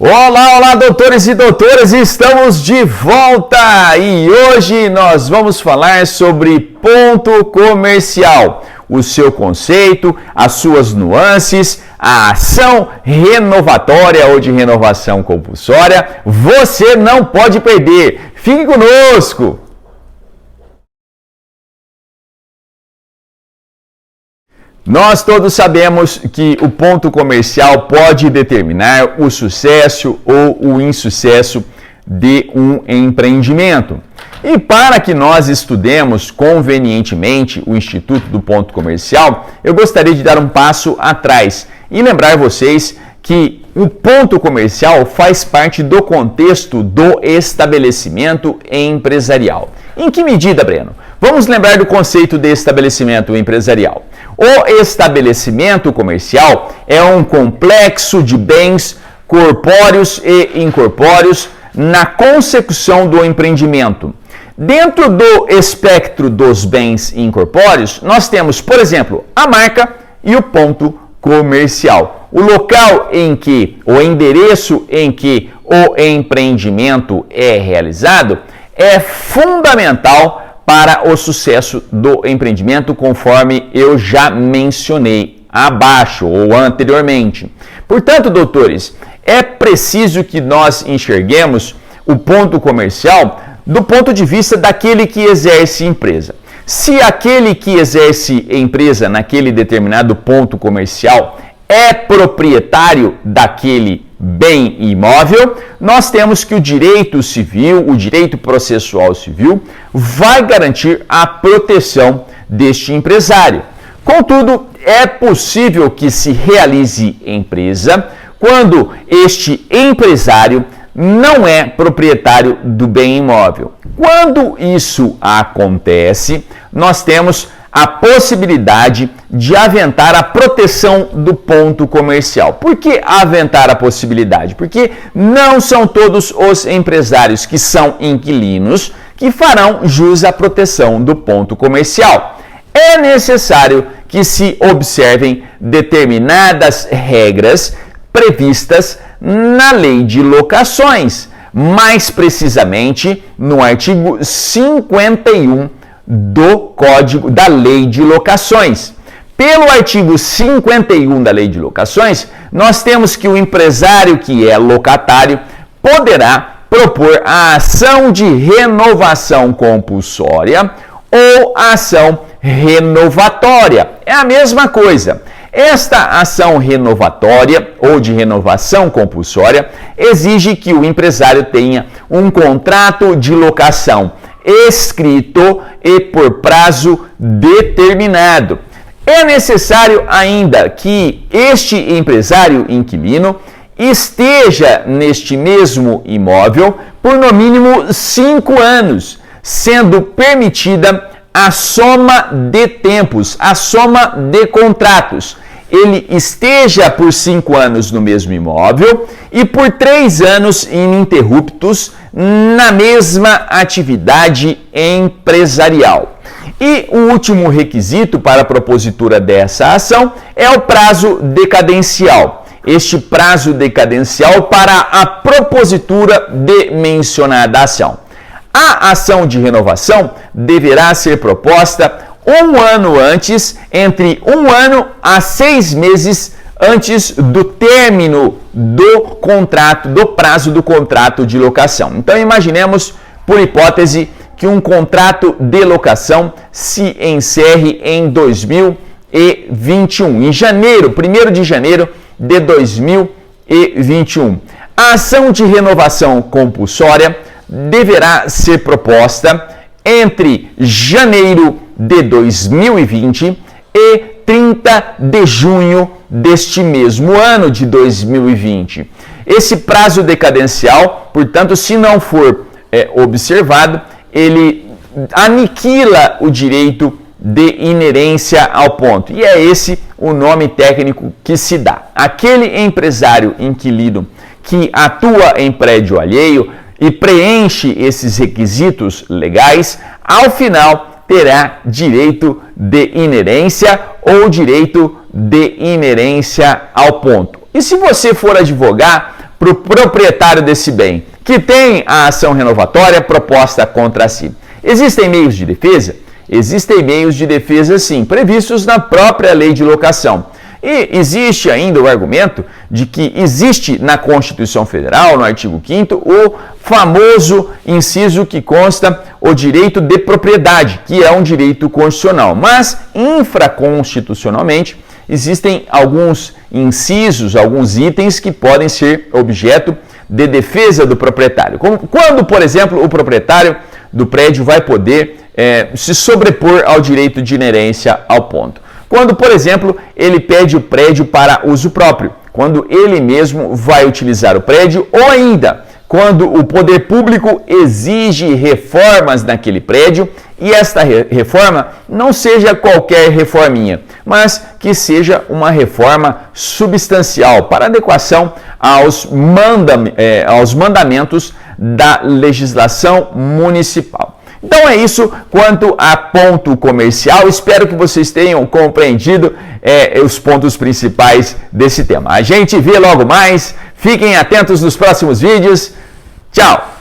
Olá, olá, doutores e doutoras, estamos de volta e hoje nós vamos falar sobre ponto comercial, o seu conceito, as suas nuances, a ação renovatória ou de renovação compulsória. Você não pode perder, fique conosco! Nós todos sabemos que o ponto comercial pode determinar o sucesso ou o insucesso de um empreendimento. E para que nós estudemos convenientemente o Instituto do Ponto Comercial, eu gostaria de dar um passo atrás e lembrar vocês que o ponto comercial faz parte do contexto do estabelecimento empresarial. Em que medida, Breno? Vamos lembrar do conceito de estabelecimento empresarial. O estabelecimento comercial é um complexo de bens corpóreos e incorpóreos na consecução do empreendimento. Dentro do espectro dos bens incorpóreos, nós temos, por exemplo, a marca e o ponto comercial. O local em que, o endereço em que o empreendimento é realizado é fundamental para o sucesso do empreendimento, conforme eu já mencionei abaixo ou anteriormente. Portanto, doutores, é preciso que nós enxerguemos o ponto comercial do ponto de vista daquele que exerce empresa. Se aquele que exerce empresa naquele determinado ponto comercial é proprietário daquele bem imóvel, nós temos que o direito civil, o direito processual civil, vai garantir a proteção deste empresário. Contudo, é possível que se realize empresa quando este empresário não é proprietário do bem imóvel. Quando isso acontece, nós temos a possibilidade de aventar a proteção do ponto comercial. Por que aventar a possibilidade? Porque não são todos os empresários que são inquilinos que farão jus à proteção do ponto comercial. É necessário que se observem determinadas regras previstas na Lei de Locações, mais precisamente no artigo 51 do Código da Lei de Locações. Pelo artigo 51 da Lei de Locações, nós temos que o empresário que é locatário poderá propor a ação de renovação compulsória ou ação renovatória. É a mesma coisa. Esta ação renovatória ou de renovação compulsória exige que o empresário tenha um contrato de locação escrito e por prazo determinado. É necessário ainda que este empresário inquilino esteja neste mesmo imóvel por no mínimo 5 anos, sendo permitida a soma de tempos, a soma de contratos. Ele esteja por 5 anos no mesmo imóvel e por 3 anos ininterruptos na mesma atividade empresarial. E o último requisito para a propositura dessa ação é o prazo decadencial. Este prazo decadencial para a propositura de mencionada ação. A ação de renovação deverá ser proposta 1 ano antes, entre 1 ano a 6 meses antes do término do contrato, do prazo do contrato de locação. Então, imaginemos, por hipótese, que um contrato de locação se encerre em 2021, em janeiro, 1º de janeiro de 2021. A ação de renovação compulsória deverá ser proposta entre janeiro de 2020 e 30 de junho deste mesmo ano de 2020. Esse prazo decadencial, portanto, se não for observado, ele aniquila o direito de inerência ao ponto. E é esse o nome técnico que se dá. Aquele empresário inquilino que atua em prédio alheio e preenche esses requisitos legais, ao final terá direito de inerência ou direito de inerência ao ponto. E se você for advogar para o proprietário desse bem, que tem a ação renovatória proposta contra si. Existem meios de defesa? Existem meios de defesa, sim, previstos na própria lei de locação. E existe ainda o argumento de que existe na Constituição Federal, no artigo 5º, o famoso inciso que consta o direito de propriedade, que é um direito constitucional. Mas, infraconstitucionalmente, existem alguns incisos, alguns itens que podem ser objeto de defesa do proprietário. Como quando, por exemplo, o proprietário do prédio vai poder se sobrepor ao direito de inerência ao ponto. Quando, por exemplo, ele pede o prédio para uso próprio, quando ele mesmo vai utilizar o prédio, ou ainda quando o poder público exige reformas naquele prédio e esta reforma não seja qualquer reforminha, mas que seja uma reforma substancial para adequação aos mandamentos da legislação municipal. Então é isso quanto a ponto comercial. Espero que vocês tenham compreendido os pontos principais desse tema. A gente vê logo mais. Fiquem atentos nos próximos vídeos. Tchau!